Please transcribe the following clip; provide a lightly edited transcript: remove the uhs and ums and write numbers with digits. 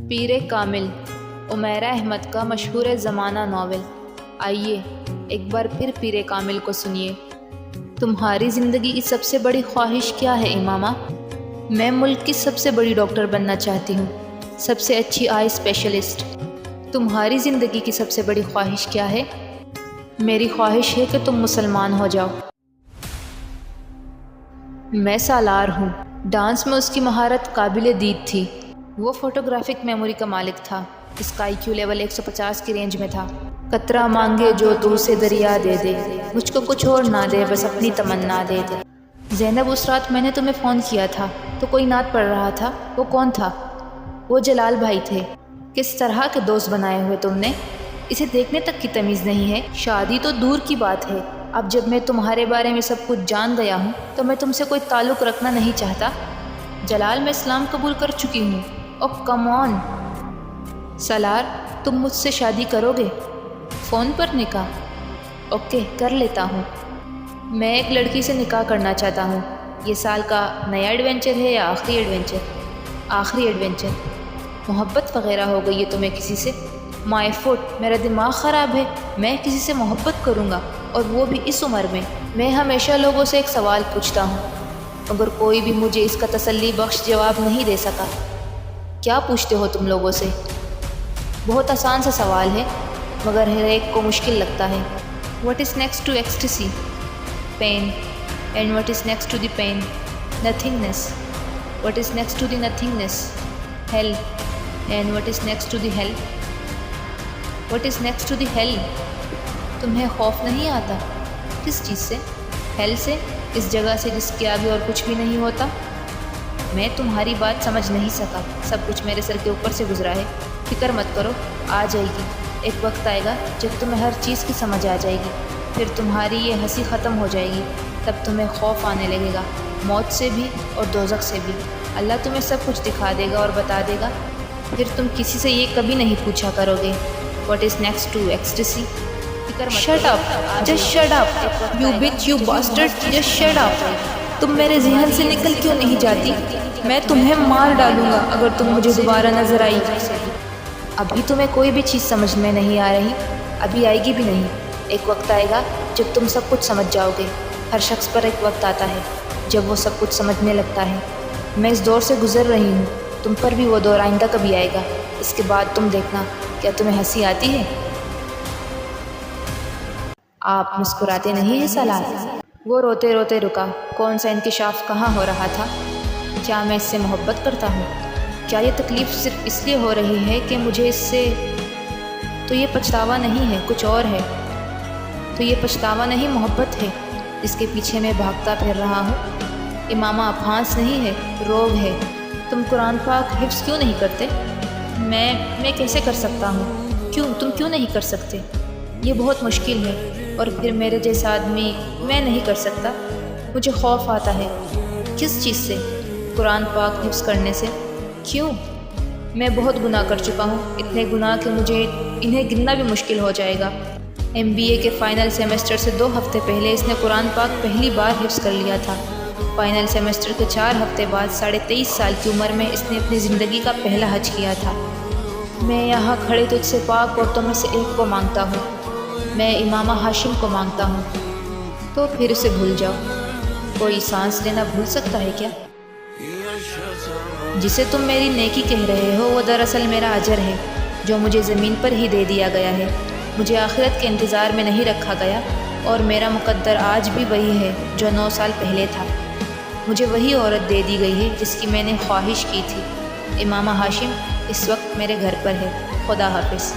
پیر کامل عمیرہ احمد کا مشہور زمانہ ناول۔ آئیے ایک بار پھر پیر کامل کو سنیے۔ تمہاری زندگی کی سب سے بڑی خواہش کیا ہے امامہ؟ میں ملک کی سب سے بڑی ڈاکٹر بننا چاہتی ہوں، سب سے اچھی آئی اسپیشلسٹ۔ تمہاری زندگی کی سب سے بڑی خواہش کیا ہے؟ میری خواہش ہے کہ تم مسلمان ہو جاؤ۔ میں سالار ہوں۔ ڈانس میں اس کی مہارت قابل دید تھی۔ وہ فوٹوگرافک میموری کا مالک تھا۔ اس کا IQ لیول 150 کی رینج میں تھا۔ قطرہ مانگے جو تو سے دریا دے دے، مجھ کو کچھ اور نہ دے بس اپنی تمنا دے دے۔ زینب، اس رات میں نے تمہیں فون کیا تھا تو کوئی نعت پڑھ رہا تھا، وہ کون تھا؟ وہ جلال بھائی تھے۔ کس طرح کے دوست بنائے ہوئے تم نے؟ اسے دیکھنے تک کی تمیز نہیں ہے۔ شادی تو دور کی بات ہے، اب جب میں تمہارے بارے میں سب کچھ جان گیا ہوں تو میں تم سے کوئی تعلق رکھنا نہیں چاہتا۔ جلال، میں اسلام قبول کر چکی ہوں۔ او کم آن سالار، تم مجھ سے شادی کرو گے؟ فون پر نکاح؟ اوکے، کر لیتا ہوں۔ میں ایک لڑکی سے نکاح کرنا چاہتا ہوں۔ یہ سال کا نیا ایڈونچر ہے یا آخری ایڈونچر؟ آخری ایڈونچر۔ محبت وغیرہ ہو گئی ہے تمہیں کسی سے؟ مائی فوٹ، میرا دماغ خراب ہے، میں کسی سے محبت کروں گا اور وہ بھی اس عمر میں؟ میں ہمیشہ لوگوں سے ایک سوال پوچھتا ہوں مگر کوئی بھی مجھے اس کا تسلی بخش جواب نہیں دے سکا۔ کیا پوچھتے ہو تم لوگوں سے؟ بہت آسان سا سوال ہے مگر ہر ایک کو مشکل لگتا ہے۔ What is next to ecstasy? Pain. And what is next to the pain? Nothingness. What is next to the nothingness? Hell. And what is next to the hell? What is next to the hell? تمہیں خوف نہیں آتا؟ کس چیز سے؟ Heel سے؟ اس جگہ سے جس کے آگے اور کچھ بھی نہیں ہوتا؟ میں تمہاری بات سمجھ نہیں سکا، سب کچھ میرے سر کے اوپر سے گزرا ہے۔ فکر مت کرو، آ جائے گی۔ ایک وقت آئے گا جب تمہیں ہر چیز کی سمجھ آ جائے گی، پھر تمہاری یہ ہنسی ختم ہو جائے گی، تب تمہیں خوف آنے لگے گا، موت سے بھی اور دوزخ سے بھی۔ اللہ تمہیں سب کچھ دکھا دے گا اور بتا دے گا، پھر تم کسی سے یہ کبھی نہیں پوچھا کرو گے what is next to ecstasy. فکر مت shut up, just shut up, you bitch, you bastard, just shut up. تم میرے ذہن سے نکل کیوں نہیں جاتی؟ میں تمہیں مار ڈالوں گا اگر تم مجھے دوبارہ نظر آئی۔ ابھی تمہیں کوئی بھی چیز سمجھ میں نہیں آ رہی، ابھی آئے گی بھی نہیں۔ ایک وقت آئے گا جب تم سب کچھ سمجھ جاؤ گے۔ ہر شخص پر ایک وقت آتا ہے جب وہ سب کچھ سمجھنے لگتا ہے۔ میں اس دور سے گزر رہی ہوں، تم پر بھی وہ دور آئندہ کبھی آئے گا۔ اس کے بعد تم دیکھنا، کیا تمہیں ہنسی آتی ہے؟ آپ مسکراتے نہیں ہیں سالار؟ وہ روتے روتے رکا۔ کون سا انکشاف کہاں ہو رہا تھا؟ کیا میں اس سے محبت کرتا ہوں؟ کیا یہ تکلیف صرف اس لیے ہو رہی ہے کہ مجھے اس سے؟ تو یہ پچھتاوا نہیں ہے، کچھ اور ہے۔ تو یہ پچھتاوا نہیں، محبت ہے جس کے پیچھے میں بھاگتا پھر رہا ہوں۔ امامہ، ابھانس نہیں ہے، روگ ہے۔ تم قرآن پاک حفظ کیوں نہیں کرتے؟ میں کیسے کر سکتا ہوں؟ تم کیوں نہیں کر سکتے؟ یہ بہت مشکل ہے، اور پھر میرے جیسا آدمی میں نہیں کر سکتا۔ مجھے خوف آتا ہے۔ کس چیز سے؟ قرآن پاک حفظ کرنے سے۔ کیوں؟ میں بہت گناہ کر چکا ہوں، اتنے گناہ کہ مجھے انہیں گننا بھی مشکل ہو جائے گا۔ MBA کے فائنل سیمسٹر سے 2 ہفتے پہلے اس نے قرآن پاک پہلی بار حفظ کر لیا تھا۔ فائنل سیمسٹر کے 4 ہفتے بعد 23.5 سال کی عمر میں اس نے اپنی زندگی کا پہلا حج کیا تھا۔ میں یہاں کھڑے تجھ سے پاک عورتوں میں سے ایک کو مانگتا ہوں، میں امامہ ہاشم کو مانگتا ہوں۔ تو پھر اسے بھول جاؤ۔ کوئی سانس لینا بھول سکتا ہے کیا؟ جسے تم میری نیکی کہہ رہے ہو وہ دراصل میرا اجر ہے جو مجھے زمین پر ہی دے دیا گیا ہے۔ مجھے آخرت کے انتظار میں نہیں رکھا گیا، اور میرا مقدر آج بھی وہی ہے جو 9 سال پہلے تھا۔ مجھے وہی عورت دے دی گئی ہے جس کی میں نے خواہش کی تھی۔ امامہ ہاشم اس وقت میرے گھر پر ہے۔ خدا حافظ۔